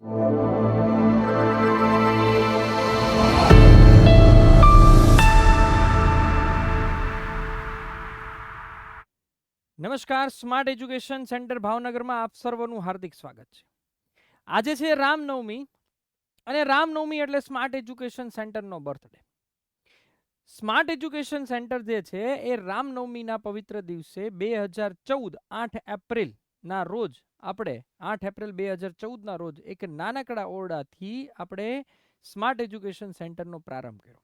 નમસ્કાર, smart education centre ભાવનગરમાં આપ સર્વનું હાર્દિક સ્વાગત છે. આજે છે રામનવમી અને રામનવમી એટલે સ્માર્ટ એજ્યુકેશન સેન્ટરનો બર્થડે. સ્માર્ટ એજ્યુકેશન સેન્ટર જે છે એ રામનવમીના પવિત્ર દિવસે 2014 8 એપ્રિલના રોજ આપણે 8 એપ્રિલ 2014ના રોજ એક નાનકડા ઓરડાથી આપણે સ્માર્ટ એજ્યુકેશન સેન્ટરનો પ્રારંભ કર્યો.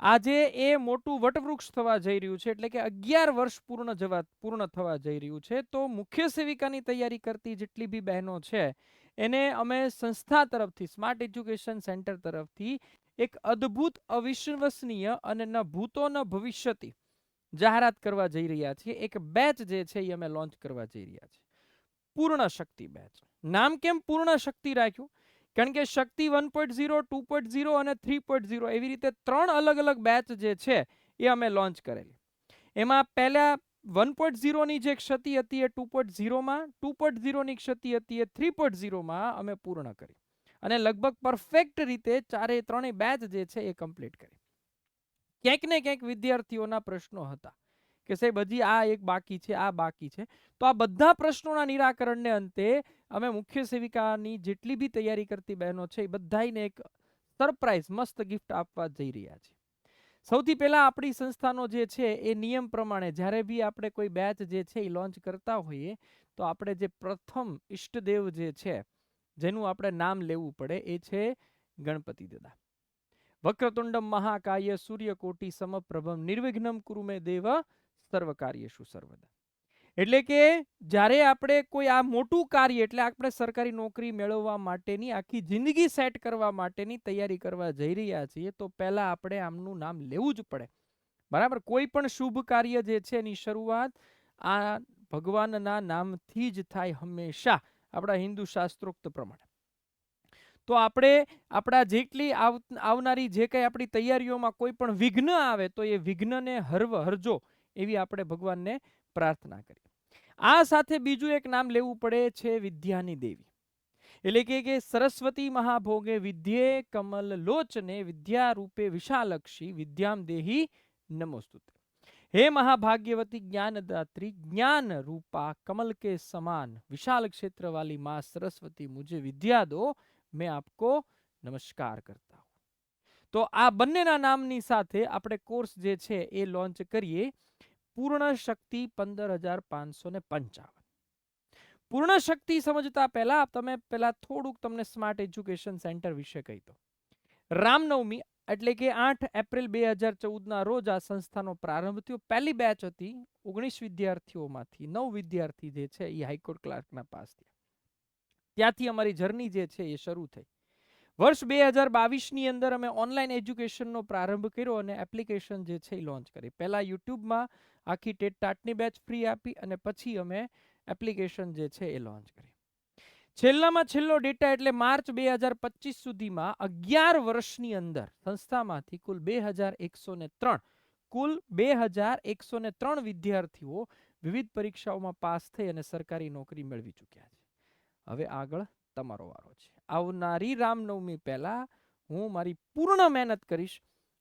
આજે એ મોટું વટવૃક્ષ થવા જઈ રહ્યું છે, એટલે કે 11 વર્ષ પૂર્ણ થવા જઈ રહ્યું છે. તો મુખ્ય સેવિકાની તૈયારી કરતી જેટલી બી બહેનો છે એને અમે સંસ્થા તરફથી, સ્માર્ટ એજ્યુકેશન સેન્ટર તરફથી એક અદ્ભુત, અવિશ્વસનીય અને ન ભૂતો ન ભવિષ્યથી જાહેરાત કરવા જઈ રહ્યા છીએ. એક બેચ જે છે એ અમે લોન્ચ કરવા જઈ રહ્યા છીએ, પૂર્ણ શક્તિ બેચ. નામ કેમ પૂર્ણ શક્તિ રાખ્યું? કારણ કે શક્તિ 1.0, 2.0 અને 3.0 એવી રીતે 3 અલગ અલગ બેચ જે છે એ અમે લોન્ચ કરેલી. એમાં પહેલા 1.0 ની જે ક્ષતિ હતી એ 2.0 માં, 2.0 ની ક્ષતિ હતી એ 3.0 માં અમે પૂર્ણ કરી અને લગભગ પરફેક્ટ રીતે ત્રણેય બેચ જે છે એ કમ્પ્લીટ કરી. ક્યાંક ને ક્યાંક વિદ્યાર્થીઓના પ્રશ્નો હતા કે સાહેબ હજી આ એક બાકી છે, આ બાકી છે. તો આ બધા પ્રશ્નોના નિરાકરણને અંતે અમે મુખ્ય સેવિકાની જેટલી બી તૈયારી કરતી બહેનો છે એ બધાને એક સરપ્રાઈઝ મસ્ત ગિફ્ટ આપવા જઈ રહ્યા છે. સૌથી પહેલા આપણી સંસ્થાનો જે છે એ નિયમ પ્રમાણે જ્યારે બી આપણે કોઈ બેચ જે છે એ લોન્ચ કરતા હોઈએ તો આપણે જે પ્રથમ ઈષ્ટદેવ જે છે જેનું આપણે નામ લેવું પડે એ છે ગણપતિ દાદા. વક્રતુંડમ મહાકાય સૂર્યકોટી સમપ્રભમ નિર્વિઘ્નમ કુરુ મે દેવ સર્વ કાર્યેષુ સર્વદા. એટલે કે જ્યારે આપણે કોઈ આ મોટું કાર્ય, એટલે આપણે સરકારી નોકરી મેળવવા માટેની આખી જિંદગી સેટ કરવા માટેની તૈયારી કરવા જઈ રહ્યા છીએ તો પહેલા આપણે આમનું નામ લેવું જ પડે. બરાબર? કોઈ પણ શુભ કાર્ય જે છે એની શરૂઆત આ ભગવાનના નામથી જ થાય હંમેશા, આપણા હિન્દુ શાસ્ત્રોક્ત પ્રમાણે. તો આપણે આપણા જેટલી આવનારી જે કંઈ આપણી તૈયારીઓમાં કોઈ પણ વિઘ્ન આવે તો એ વિઘ્નને હરજો એવી આપણે ભગવાનને પ્રાર્થના કરીએ. આ સાથે બીજું એક નામ લેવું પડે છે વિદ્યાની દેવી. એટલે કે સરસ્વતી મહાભોગે વિદ્યે કમલ લોચને વિદ્યા રૂપે વિશાલક્ષી વિદ્યામ દેહી નમોસ્તુતે. હે મહાભાગ્યવતી જ્ઞાનદાત્રી, જ્ઞાન રૂપા કમલ કે સમાન વિશાલ क्षेत्र वाली माँ सरस्वती मुझे विद्या दो, मैं आपको નમસ્કાર કરતા હું. તો આ બંનેના નામની સાથે આપણે કોર્સ જે છે એ લોન્ચ કરીએ. પૂર્ણ શક્તિ 15,555. પૂર્ણ શક્તિ સમજતા પહેલા થોડુંક તમને સ્માર્ટ એજ્યુકેશન સેન્ટર વિશે કહી દો. રામનવમી એટલે કે 8 એપ્રિલ 2014ના રોજ આ સંસ્થાનો પ્રારંભ થયો. પહેલી બેચ હતી 19 વિદ્યાર્થીઓમાંથી 9 વિદ્યાર્થી જે છે એ હાઈકોર્ટ ક્લાર્કના પાસ થયા. ત્યાંથી અમારી જર્ની જે છે એ શરૂ થઈ. વર્ષ 2022ની અંદર અમે ઓનલાઈન એજ્યુકેશનનો પ્રારંભ કર્યો અને એપ્લિકેશન જે છે એ લોન્ચ કરી. પહેલા યુટ્યુબમાં આખી ટેટ ટાટની બેચ ફ્રી આપી અને પછી અમે એપ્લિકેશન જે છે એ લોન્ચ કરી. છેલ્લામાં છેલ્લો ડેટા એટલે માર્ચ 2025 સુધીમાં 11 વર્ષની અંદર સંસ્થામાંથી કુલ 2103 વિદ્યાર્થીઓ વિવિધ પરીક્ષાઓમાં પાસ થઈ અને સરકારી નોકરી મેળવી ચૂક્યા છે. હવે આગળ તમારો વારો છે. આવનારી રામનવમી પહેલા હું મારી પૂર્ણ મહેનત કરીશ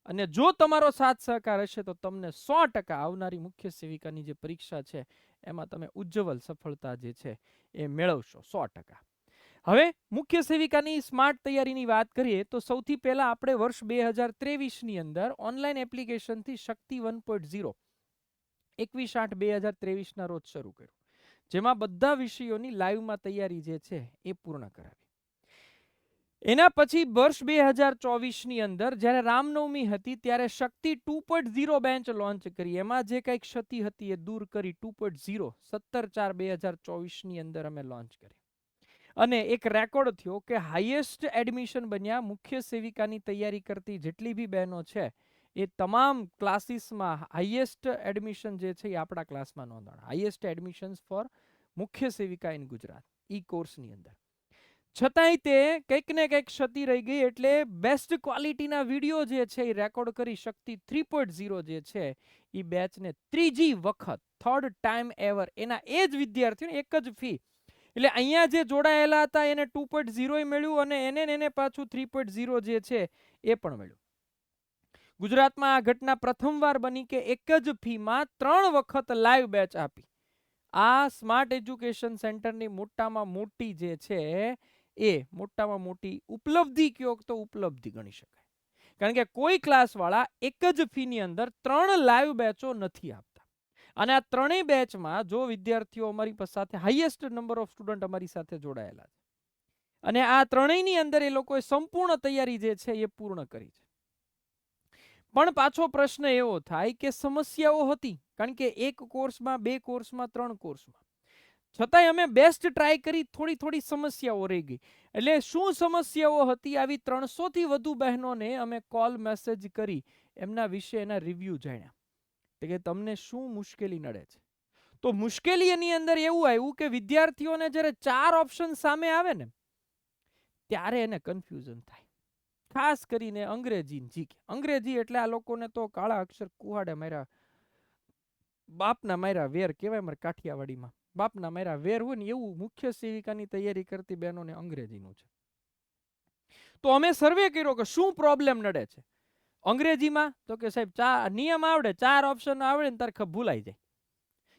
અને જો તમારો સાથ સહકાર હશે તો તમને 100% આવનારી મુખ્ય સેવિકાની જે પરીક્ષા છે એમાં તમે ઉજ્જવલ સફળતા જે છે એ મેળવશો 100%. હવે મુખ્ય સેવિકાની સ્માર્ટ તૈયારીની વાત કરીએ તો સૌથી પહેલા આપણે વર્ષ 2023ની અંદર ઓનલાઈન એપ્લિકેશનથી શક્તિ 1.0 21/8/2023ના રોજ શરૂ કર્યું, જેમાં બધા વિષયોની લાઈવમાં તૈયારી જે છે એ પૂર્ણ કરાવી. એના પછી વર્ષ 2024ની અંદર જ્યારે રામનવમી હતી ત્યારે શક્તિ 2.0 બેન્ચ લોન્ચ કરી. એમાં જે કંઈ ક્ષતિ હતી એ દૂર કરી 2.0 17/4/2024ની અંદર અમે લોન્ચ કરી અને એક રેકોર્ડ થયો કે હાઈએસ્ટ એડમિશન બન્યા. મુખ્ય સેવિકાની તૈયારી કરતી જેટલી બી બહેનો છે એ તમામ ક્લાસીસમાં હાઈએસ્ટ એડમિશન જે છે એ આપણા ક્લાસમાં નોંધાણા. હાઈએસ્ટ એડમિશન્સ ફોર મુખ્ય સેવિકા ઇન ગુજરાત ઈ કોર્સની અંદર. છતાંય તે કંઈક ને કંઈક ક્ષતિ રહી ગઈ એટલે બેસ્ટ ક્વોલિટીના વિડીયો જે છે એ રેકોર્ડ કરી શક્તિ 3.0 જે છે એ બેચને ત્રીજી વખત, થર્ડ ટાઈમ એવર, એના એ જ વિદ્યાર્થીઓને એક જ ફી એટલે અહીંયા જે જોડાયેલા હતા એને 2.0 મળ્યું અને એને પાછું 3.0 જે છે એ પણ મળ્યું. ગુજરાતમાં આ ઘટના પ્રથમવાર બની કે એક જ ફીમાં 3 વખત લાઈવ બેચ આપી. આ સ્માર્ટ એજ્યુકેશન સેન્ટરની મોટામાં મોટી જે છે એ મોટામાં મોટી ઉપલબ્ધિ કયો તો ઉપલબ્ધિ ગણી શકાય. કારણ કે કોઈ ક્લાસ વાળા એક જ ફીની અંદર 3 લાઈવ બેચો નથી આપતા. અને આ ત્રણેય બેચમાં જો વિદ્યાર્થીઓ અમારી સાથે હાઈએસ્ટ નંબર ઓફ સ્ટુડન્ટ અમારી સાથે જોડાયેલા છે અને આ ત્રણેયની અંદર એ લોકોએ સંપૂર્ણ તૈયારી જે છે એ પૂર્ણ કરી છે. પણ પાછો પ્રશ્ન એવો થાય કે સમસ્યાઓ હતી, કારણ કે એક કોર્સમાં, 2 કોર્સમાં, 3 કોર્સમાં, છતાંય અમે બેસ્ટ ટ્રાય કરી, થોડી સમસ્યાઓ રહી ગઈ. એટલે શું સમસ્યાઓ હતી? આવી 300 થી વધુ બહેનોને અમે કોલ મેસેજ કરી એમના વિશે એના રિવ્યુ જાણ્યા કે તમને શું મુશ્કેલી નડે છે. તો મુશ્કેલી એની અંદર એવું આવ્યું કે વિદ્યાર્થીઓને જ્યારે 4 ઓપ્શન સામે આવે ને ત્યારે એને કન્ફ્યુઝન થાય. ખાસ કરીને અંગ્રેજી જીકે. અંગ્રેજી એટલે આ લોકોને તો કાળા અક્ષર કુહાડે માર્યા, બાપના માર્યા વેર કહેવાય. મારે કાઠિયાવાડીમાં બાપના માર્યા વેર હોય ને એવું મુખ્ય સેવિકાની તૈયારી કરતી બહેનોને અંગ્રેજીનું છે. તો અમે સર્વે કર્યો કે શું પ્રોબ્લેમ નડે છે અંગ્રેજીમાં. તો કે સાહેબ નિયમ આવડે, 4 ઓપ્શન આવડે ને તારે ભૂલાઈ જાય.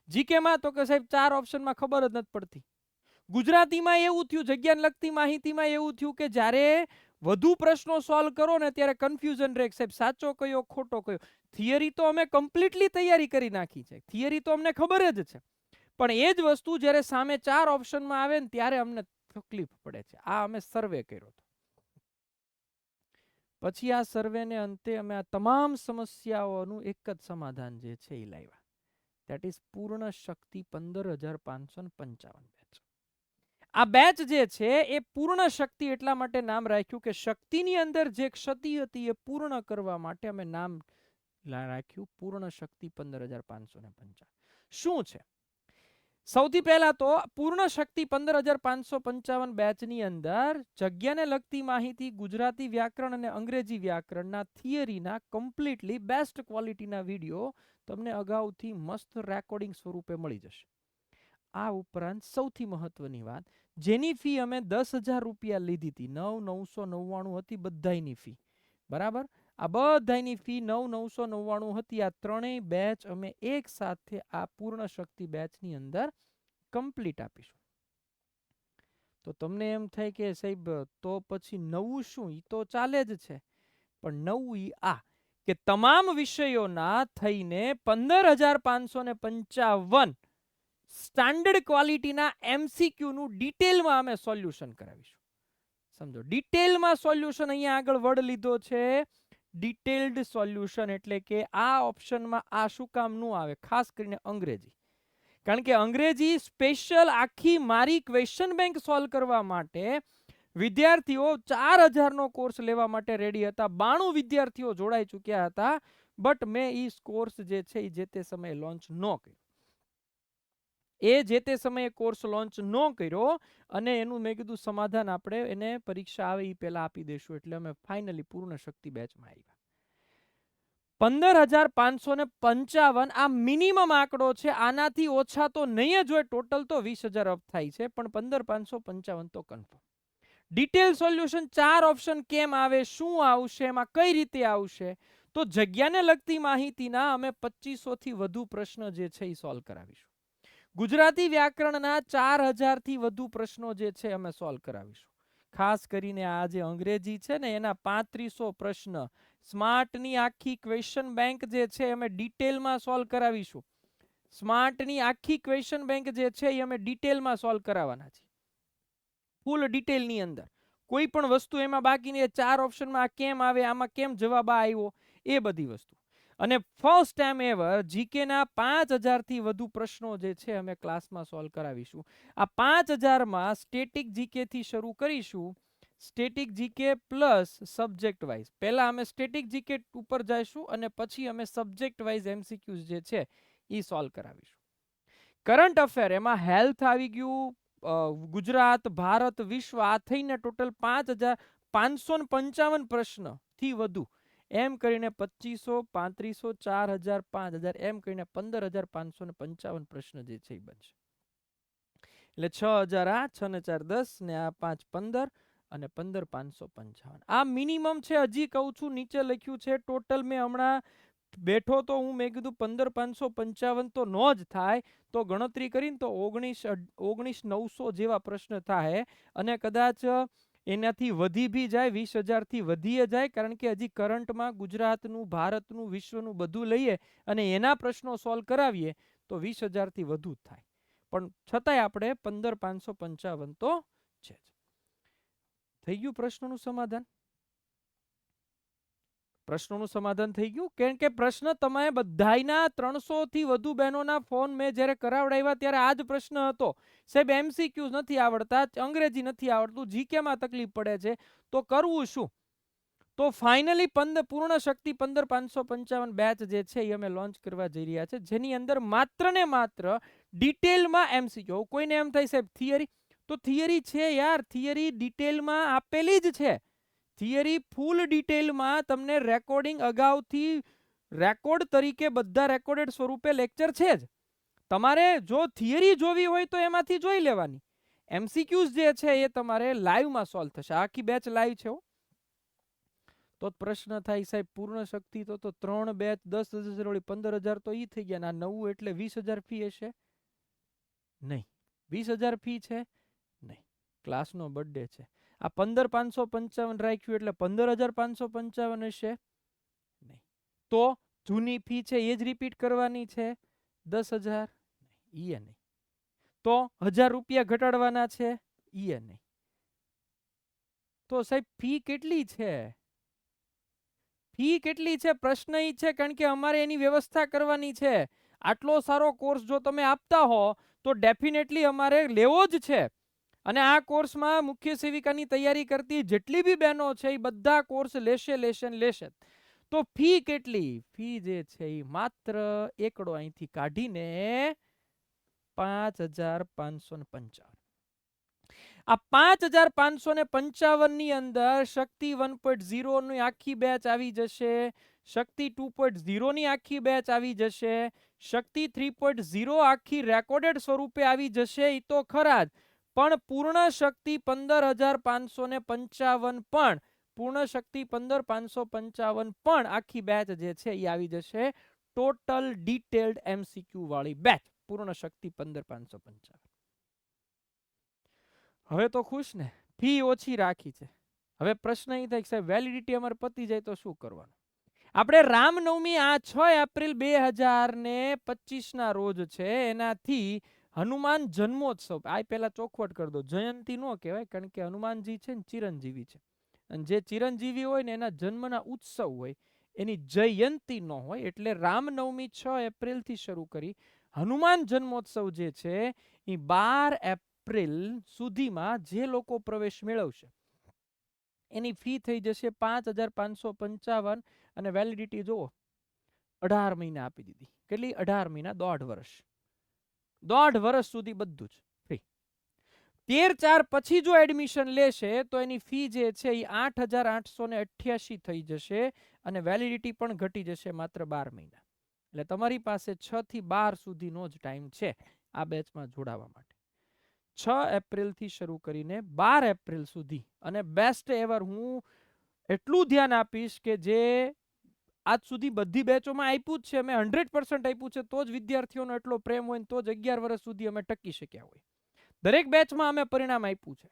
જીકેમાં તો કે સાહેબ 4 ઓપ્શનમાં ખબર જ નથી પડતી. ગુજરાતીમાં એવું થયું, જગ્યાને લગતી માહિતીમાં એવું થયું કે જ્યારે વધુ પ્રશ્નો સોલ્વ કરો ને ત્યારે કન્ફ્યુઝન રહે સાહેબ સાચો કયો ખોટો કયો. થિયરી તો અમે કમ્પ્લીટલી તૈયારી કરી નાખી છે, થિયરી તો અમને ખબર જ છે, પણ એ જ વસ્તુ જ્યારે સામે 4 ઓપ્શનમાં આવે ને ત્યારે અમને તકલીફ પડે છે. આ અમે સર્વે કર્યો હતો. પછી આ સર્વેને અંતે અમે આ તમામ સમસ્યાઓનું એક જ સમાધાન જે છે એ લાવ્યા. દેટ ઇઝ પૂર્ણ શક્તિ 15,555 બેચ. આ બેચ જે છે એ પૂર્ણ શક્તિ એટલા માટે નામ રાખ્યું કે શક્તિની અંદર જે ક્ષતિ હતી એ પૂર્ણ કરવા માટે અમે નામ રાખ્યું પૂર્ણ શક્તિ 15,555. શું છે? સૌથી પહેલા તો પૂર્ણ શક્તિ 15,555 બેચની અંદર જગ્યાને લગતી માહિતી, ગુજરાતી વ્યાકરણ અને અંગ્રેજી વ્યાકરણના થિયરીના કમ્પ્લીટલી બેસ્ટ ક્વોલિટીના વિડીયો તમને અગાઉથી મસ્ત રેકોર્ડિંગ સ્વરૂપે મળી જશે. આ ઉપરાંત સૌથી મહત્વની વાત, જેની ફી અમે 10,000 રૂપિયા લીધી હતી, 9,999 હતી બધાની ફી, બરાબર. આ બધાની ફી 9,999 હતી. આ ત્રણેય બેચ અમે એક સાથે આ પૂર્ણ શક્તિ બેચની અંદર કમ્પ્લીટ આપીશું. તો તમને એમ થાય કે સાહેબ તો પછી નવું શું? એ તો ચાલે જ છે, પણ નવું ઈ આ કે તમામ વિષયોના થઈને 15,555 સ્ટાન્ડર્ડ ક્વોલિટીના MCQ નું ડિટેલમાં અમે સોલ્યુશન કરાવીશું. સમજો, ડિટેલમાં સોલ્યુશન. અહીંયા આગળ વર્ડ લીધો છે ડિટેલ્ડ સોલ્યુશન, એટલે કે આ ઓપ્શનમાં આ શું કામ નું આવે, ખાસ કરીને અંગ્રેજી. કારણ કે અંગ્રેજી સ્પેશિયલ આખી મારી ક્વેશ્ચન બેંક સોલ્વ કરવા માટે વિદ્યાર્થીઓ 4,000 નો કોર્સ લેવા માટે રેડી હતા. 92 વિદ્યાર્થીઓ જોડાઈ ચૂક્યા હતા, બટ મેં ઈ કોર્સ જે છે એ જે તે સમયે લોન્ચ ન કર્યો. જે તે સમયે કોર્સ લોન્ચ ન કર્યો અને એનું મેં કીધું સમાધાન આપણે એને પરીક્ષા આવે એ પહેલા આપી દઈશું. એટલે અમે ફાઇનલી પૂર્ણ શક્તિ બેચમાં આવ્યા. 15,555 આ મિનિમમ આંકડો છે. આનાથી ઓછા તો નહીં જ હોય. ટોટલ તો 20,000 અપ થાય છે, પણ 15,555 તો કન્ફર્મ. ડિટેલ સોલ્યુશન 4 ઓપ્શન કેમ આવે, શું આવશે, એમાં કઈ રીતે આવશે, તો જગ્યાને લગતી માહિતીના અમે 2500 થી વધુ પ્રશ્ન જે છે એ સોલ્વ કરાવીશું. ગુજરાતી વ્યાકરણના 4,000 થી વધુ પ્રશ્નો જે છે અમે સોલ્વ કરાવીશું. ખાસ કરીને આ જે અંગ્રેજી છે ને એના 3500 પ્રશ્ન, સ્માર્ટની આખી ક્વેશ્ચન બેંક જે છે અમે ડિટેલમાં સોલ્વ કરાવીશું. સ્માર્ટની આખી ક્વેશ્ચન બેંક જે છે એ અમે ડિટેલમાં સોલ્વ કરાવવાના છે, ફૂલ ડિટેલની અંદર. કોઈ પણ વસ્તુ એમાં બાકી નહીં. 4 ઓપ્શનમાં આ કેમ આવે, આમાં કેમ જવાબ આવ્યો, એ બધી વસ્તુ. અને ફર્સ્ટ ટાઈમ એવર જીકેના 5,000 થી વધુ પ્રશ્નો જે છે અમે ક્લાસમાં સોલ્વ કરાવીશું. આ 5,000માં સ્ટેટિક જીકે થી શરૂ કરીશું. Static GK plus subject wise. પહેલા અમે સ્ટેટિક જીકે ઉપર જઈશું અને પછી અમે સબ્જેક્ટ વાઇઝ MCQs જે છે એ સોલ્વ કરાવીશું. કરંટ અફેર એમાં હેલ્થ આવી ગયું, ગુજરાત, ભારત, વિશ્વ, આ થઈને ટોટલ 5,555 પ્રશ્ન થી વધુ, એમ કરીને 2500, 3500, 4,000, 5,000 એમ કરીને 15,555 પ્રશ્ન જે છે એ બનશે. એટલે 6000 આ 6 ને 4 10 ને આ 5 15 અને 15 555 આ મિનિમમ છે. હજી કહું છું નીચે લખ્યું છે ટોટલ. મેં હમણાં બેઠો તો હું મેં કીધું 15 555 તો નો જ થાય, તો ગણતરી કરીને તો 19 900 જેવા પ્રશ્ન થાય અને કદાચ એનાથી વધી બી જાય, 20,000 થી વધીએ જાય, કારણ કે હજી કરંટમાં ગુજરાતનું, ભારતનું, વિશ્વનું બધું લઈએ અને એના પ્રશ્નો સોલ્વ કરાવીએ તો 20,000 થી વધુ જ થાય. પણ છતાંય આપણે 15 555 તો છે જ. થઈ ગયું પ્રશ્નનું સમાધાન? પ્રશ્નોનું સમાધાન થઈ ગયું. કારણ કે પ્રશ્ન તમે બધાયના 300 થી વધુ બહેનોના ફોન મેં જ્યારે કરાવડાવ્યા ત્યારે આ જ પ્રશ્ન હતો, સાહેબ MCQs નથી આવડતા, અંગ્રેજી નથી આવડતું, જીકેમાં તકલીફ પડે છે, તો કરવું શું? તો ફાઇનલી પૂર્ણ શક્તિ 15 555 બેચ જે છે એ અમે લોન્ચ કરવા જઈ રહ્યા છે, જેની અંદર માત્ર ને માત્ર ડિટેલમાં MCQ. કોઈને એમ થાય સાહેબ થિયરી, તો થિયરી છે યાર, થિયરી ડિટેલમાં આપેલી જ છે. થિયરી ફૂલ ડિટેલમાં તમને રેકોર્ડિંગ અગાઉથી રેકોર્ડ તરીકે બધા રેકોર્ડેડ સ્વરૂપે લેક્ચર છે જ. તમારે જો થિયરી જોવી હોય તો એમાંથી જોઈ લેવાની. MCQs જે છે એ તમારે લાઈવમાં સોલ્વ થશે. આખી બેચ લાઈવ છે. તો પ્રશ્ન થાય સાહેબ પૂર્ણ શક્તિ તો 3 બેચ 10,000 વળી 15,000 તો ઈ થઈ ગયા, ના 9 એટલે 20,000 ફી હશે? નહીં. 20,000 ફી છે? નહીં. ક્લાસનો બર્થડે છે. આ 15 555 રાખ્યું એટલે 15,555 હશે? નહીં. તો જૂની ફી છે એ જ રિપીટ કરવાની છે, 10,000? ઈ નહીં. તો 1,000 રૂપિયા ઘટાડવાના છે, ઈ નહીં. તો સાહેબ ફી કેટલી છે? ફી કેટલી છે પ્રશ્ન ઈ છે, કારણ કે અમારે એની વ્યવસ્થા કરવાની છે. આટલો સારો કોર્સ જો તમે આપતા હો તો ડેફિનેટલી અમારે લેવો જ છે. અને આ કોર્સમાં મુખ્ય સેવિકાની તૈયારી કરતી જેટલી બી બહેનો છે એ બધા કોર્સ લેશે. તો ફી કેટલી? ફી જે છે એ માત્ર એકડો અહીંથી કાઢીને 5,555. આ 5,555 ની અંદર શક્તિ 1.0 ની આખી બેચ આવી જશે, શક્તિ 2.0 ની આખી બેચ આવી જશે, શક્તિ 3.0 આખી રેકોર્ડેડ સ્વરૂપે આવી જશે. એ તો ખરા જ, પણ પૂર્ણ શક્તિ 15,555 પણ પૂર્ણ શક્તિ 15,555 પણ આખી બેચ જે છે એ આવી જશે. ટોટલ ડિટેલ્ડ MCQ વાળી બેચ પૂર્ણ શક્તિ 15,555. હવે તો ખુશ ને? ફી ઓછી રાખી છે. હવે પ્રશ્ન એ થાય કે સાહેબ વેલિડિટી અમારે પતી જાય તો શું કરવાનું? આપણે રામનવમી આ 6 એપ્રિલ 2025 ના રોજ છે, એનાથી હનુમાન જન્મોત્સવ, આ પહેલા ચોખવટ કરી દો, જયંતી નો કહેવાય, કારણ કે હનુમાનજી છે ને ચિરંજીવી છે, અને જે ચિરંજીવી હોય ને એના જન્મના ઉત્સવ હોય, એની જયંતી ન હોય. એટલે રામનવમી 6 એપ્રિલ થી શરૂ કરી હનુમાન જન્મોત્સવ જે છે એ 12 એપ્રિલ સુધીમાં જે લોકો પ્રવેશ મેળવશે એની ફી થઈ જશે 5,555 અને વેલિડિટી જુઓ 18 મહિના આપી દીધી. કેટલી? 18 મહિના, 1.5 વર્ષ. 1.5 વર્ષ સુધી બધું જ ફ્રી. 13/4 પછી જો એડમિશન લેશે તો એની ફી જે છે એ 8,888 થઈ જશે અને વેલિડિટી પણ ઘટી જશે માત્ર 12 મહિના. એટલે તમારી પાસે 6 થી 12 સુધીનો જ ટાઈમ છે આ બેચમાં જોડાવા માટે. 6 એપ્રિલ થી શરૂ કરીને 12 એપ્રિલ સુધી. અને બેસ્ટ એવર હું એટલું ધ્યાન આપીશ કે જે આજ સુધી બધી બેચોમાં આપ્યું જ છે, અમે 100% આપ્યું છે, તો જ વિદ્યાર્થીઓનો એટલો પ્રેમ હોય તો જ 11 વર્ષ સુધી અમે ટકી શક્યા હોય. દરેક બેચમાં અમે પરિણામ આપ્યું છે.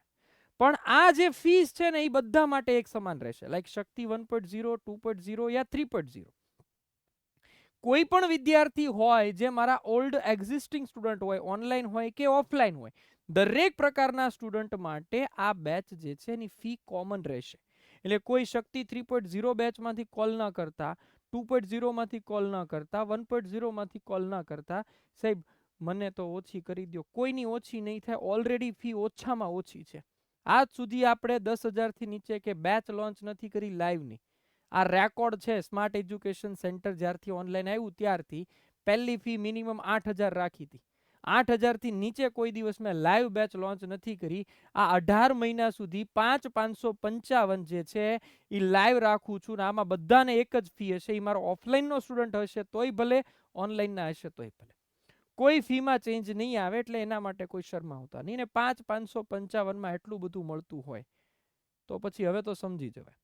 પણ આ જે ફીસ છે ને એ બધા માટે એક સમાન રહેશે, લાઈક શક્તિ 1.0, 2.0 યા 3.0. કોઈ પણ વિદ્યાર્થી હોય જે મારા ઓલ્ડ એક્ઝિસ્ટિંગ સ્ટુડન્ટ હોય, ઓનલાઈન હોય કે ઓફલાઈન હોય, દરેક પ્રકારના સ્ટુડન્ટ માટે આ બેચ જે છે એની ફી કોમન રહેશે. એટલે કોઈ શક્તિ 3.0 બેચમાંથી કોલ ન કરતા, 2.0 માંથી કોલ ન કરતા, 1.0 માંથી કોલ ન કરતા, સાહેબ મને તો ઓછી કરી દો, કોઈની ઓછી નહીં થાય. ઓલરેડી ફી ઓછામાં ઓછી છે. આજ સુધી આપણે 10,000 થી નીચે કે બેચ લોન્ચ નથી કરી લાઈવની. આ રેકોર્ડ છે. સ્માર્ટ એજ્યુકેશન સેન્ટર જ્યારથી ઓનલાઈન આવ્યું ત્યારથી પહેલી ફી મિનિમમ 8,000 રાખી હતી. 8,000 થી નીચે કોઈ દિવસ મેં લાઈવ બેચ લોન્ચ નથી કરી. આ 18 મહિના સુધી 5,555 જે છે એ લાઈવ રાખું છું. આમાં બધાને એક જ ફી હશે. એ મારો ઓફલાઈનનો સ્ટુડન્ટ હશે તોય ભલે, ઓનલાઈનના હશે તોય ભલે. કોઈ ફીમાં ચેન્જ નહીં આવે, એટલે એના માટે કોઈ શરમાવતા નહીં. ને 5,555 એટલું બધું મળતું હોય તો પછી હવે તો સમજી જવાય.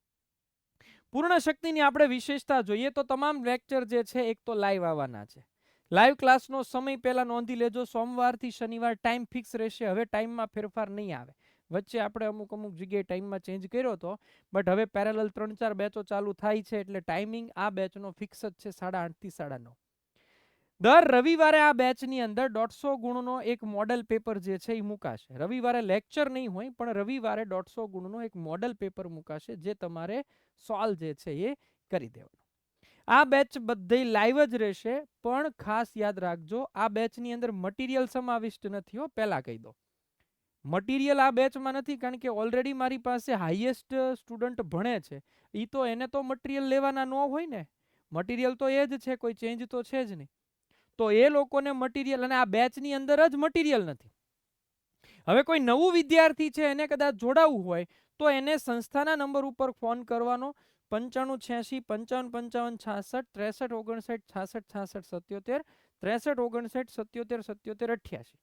પૂર્ણ શક્તિની આપણે વિશેષતા જોઈએ તો તમામ લેક્ચર જે છે એક તો લાઈવ આવવાના છે. લાઈવ ક્લાસનો સમય પહેલા નોંધી લેજો. સોમવારથી શનિવાર ટાઈમ ફિક્સ રહેશે. હવે ટાઈમમાં ફેરફાર નહીં આવે. વચ્ચે આપણે અમુક જગ્યાએ ટાઈમમાં ચેન્જ કર્યો હતો, બટ હવે પેરેલલ 3-4 બેચો ચાલુ થાય છે, એટલે ટાઈમિંગ આ બેચનો ફિક્સ જ છે 8:30 થી 9:30. દર રવિવારે આ બેચની અંદર 150 ગુણનો એક મોડલ પેપર જે છે એ મુકાશે. રવિવારે લેક્ચર નહીં હોય, પણ રવિવારે 150 ગુણનો એક મોડલ પેપર મુકાશે, જે તમારે સોલ્વ જે છે એ કરી દેવાનું. આ બેચ બધી લાઈવ જ રહેશે, પણ ખાસ યાદ રાખજો આ બેચની અંદર મટીરિયલ સમાવિષ્ટ નથી હો. પહેલા કહી દો, મટીરિયલ આ બેચમાં નથી, કારણ કે ઓલરેડી મારી પાસે હાઈએસ્ટ સ્ટુડન્ટ ભણે છે. એ તો એને તો મટીરિયલ લેવાના ન હોય ને. મટીરિયલ તો એ જ છે, કોઈ ચેન્જ તો છે જ નહીં. તો એ લોકોને મટીરિયલ, અને આ બેચની અંદર જ મટીરિયલ નથી. હવે કોઈ નવું વિદ્યાર્થી છે, એને કદાચ જોડાવવું હોય તો એને સંસ્થાના નંબર ઉપર ફોન કરવાનો, 9586 55 55 66 63 59 66 66 77 63 59 77 77 88.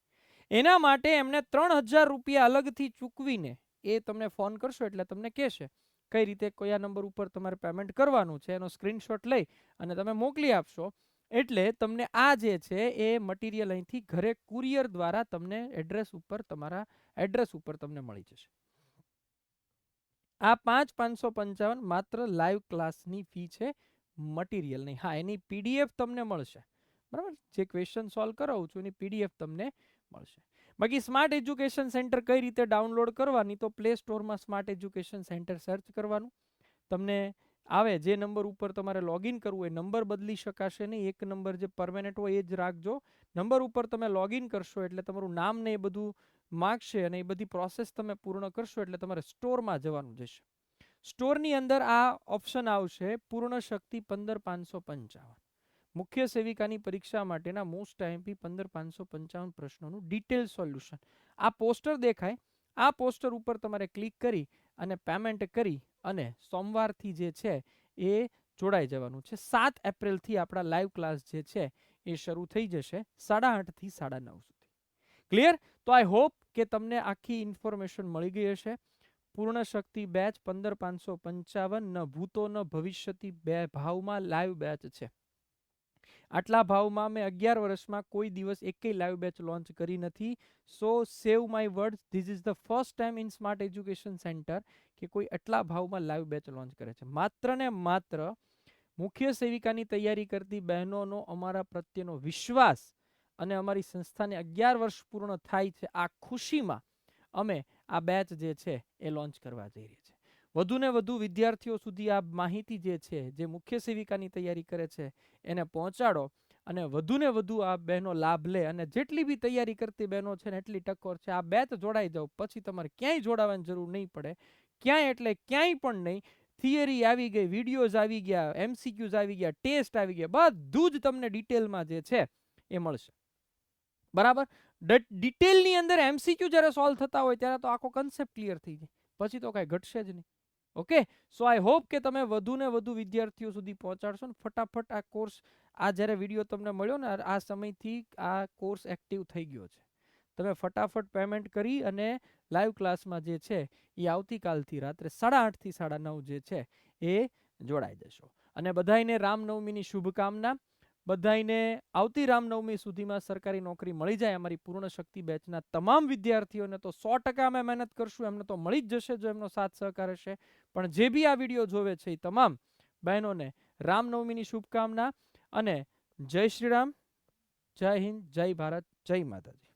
એના માટે એમને 3000 રૂપિયા અલગથી ચૂકવીને એ તમને ફોન કરશો એટલે તમને કહેશે કઈ રીતે કયા નંબર ઉપર તમારે પેમેન્ટ કરવાનું છે. એનો સ્ક્રીનશોટ લઈ અને તમે મોકલી આપશો, એટલે તમને આ જે છે એ મટીરિયલ અહીંથી ઘરે કુરિયર દ્વારા તમને એડ્રેસ ઉપર, તમારા એડ્રેસ ઉપર તમને મળી જશે. આ 5,555 માત્ર લાઈવ ક્લાસની ફી છે, મટીરિયલ નહીં. હા, એની પીડીએફ તમને મળશે, બરાબર. જે ક્વેશ્ચન સોલ્વ કરાવું છું એની પીડીએફ તમને મળશે. બાકી સ્માર્ટ એજ્યુકેશન સેન્ટર કઈ રીતે ડાઉનલોડ કરવાની, તો પ્લે સ્ટોરમાં સ્માર્ટ એજ્યુકેશન સેન્ટર સર્ચ કરવાનું. તમને આવે જે નંબર ઉપર તમારે લોગિન કરવું, એ નંબર બદલી શકાશે નહીં. એક નંબર જે પરમેનન્ટ હોય એ જ રાખજો. નંબર ઉપર તમે લોગિન કરશો એટલે તમારું નામ ને એ બધું માગશે, અને એ બધી પ્રોસેસ તમે પૂર્ણ કરશો એટલે તમારે સ્ટોરમાં જવાનું જશે. સ્ટોરની અંદર આ ઓપ્શન આવશે પૂર્ણ શક્તિ 15,555. મુખ્ય સેવિકાની પરીક્ષા માટેના મોસ્ટ આઈએમપી 15,555 પ્રશ્નોનું ડિટેલ સોલ્યુશન. આ પોસ્ટર દેખાય, આ પોસ્ટર ઉપર તમારે ક્લિક કરી અને પેમેન્ટ કરી અને સોમવારથી જે છે એ જોડાઈ જવાનું છે. 7 એપ્રિલથી આપણા લાઈવ ક્લાસ જે છે એ શરૂ થઈ જશે 8:30 થી 9:30 સુધી. ક્લિયર? તો આઈ હોપ કે તમને આખી ઇન્ફોર્મેશન મળી ગઈ હશે. પૂર્ણ શક્તિ બેચ 15,555 ન ભૂતો ન ભવિષ્યથી બે ભાવમાં લાઈવ બેચ છે. આટલા ભાવમાં મેં 11 વર્ષમાં કોઈ દિવસ એકેય લાઈવ બેચ લોન્ચ કરી નથી. So save my word, this is the first time in smart education centre કે કોઈ એટલા ભાવમાં લાઈવ બેચ લોન્ચ કરે છે. માત્ર ને માત્ર મુખ્ય સેવિકાની તૈયારી કરતી બહેનોનો અમારા પ્રત્યેનો વિશ્વાસ અને અમારી સંસ્થાને 11 વર્ષ પૂર્ણ થાય છે, આ ખુશીમાં અમે આ બેચ જે છે એ લોન્ચ કરવા જઈ રહી છે. વધુ ને વધુ વિદ્યાર્થીઓ સુધી આ માહિતી જે છે, જે મુખ્ય સેવિકાની તૈયારી કરે છે, એને પહોંચાડો અને વધુ ને વધુ આ બહેનો લાભ લે. અને જેટલી બી તૈયારી કરતી બહેનો છે ને એટલી ટકોર છે, આ બેચ જોડાઈ જાઓ, પછી તમારે ક્યાંય જોડાવાની જરૂર નહીં પડે. ક્યાંય એટલે ક્યાંય પણ નહીં. થિયરી આવી ગઈ, વિડીયોઝ આવી ગયા, MCQs આવી ગયા, ટેસ્ટ આવી ગયા, બધું જ તમને ડિટેલમાં જે છે એ મળશે. બરાબર? ડિટેલની અંદર MCQ જ્યારે સોલ્વ થતા હોય ત્યારે તો આખો કન્સેપ્ટ ક્લિયર થઈ જાય, પછી તો કાંઈ ઘટશે જ નહીં. ઓકે, સો આઈ હોપ કે તમે વધુ ને વધુ વિદ્યાર્થીઓ સુધી પહોંચાડશો ને ફટાફટ આ કોર્સ, આ જ્યારે વિડીયો તમને મળ્યો ને આ સમયથી આ કોર્સ એક્ટિવ થઈ ગયો છે. તમે ફટાફટ પેમેન્ટ કરી અને લાઈવ ક્લાસમાં જે છે એ આવતીકાલથી રાત્રે 8:30 થી 9:30 જે છે એ જોડાઈ જશો. અને બધાઈને રામનવમીની શુભકામના. બધાઈને આવતી રામનવમી સુધીમાં સરકારી નોકરી મળી જાય. અમારી પૂર્ણ શક્તિ બેચના તમામ વિદ્યાર્થીઓને તો 100% અમે મહેનત કરશું, એમને તો મળી જ જશે જો એમનો સાથ સહકાર હશે. પણ જે બી આ વિડીયો જોવે છે એ તમામ બહેનોને રામનવમીની શુભકામના અને જય શ્રી રામ, જય હિન્દ, જય ભારત, જય માતાજી.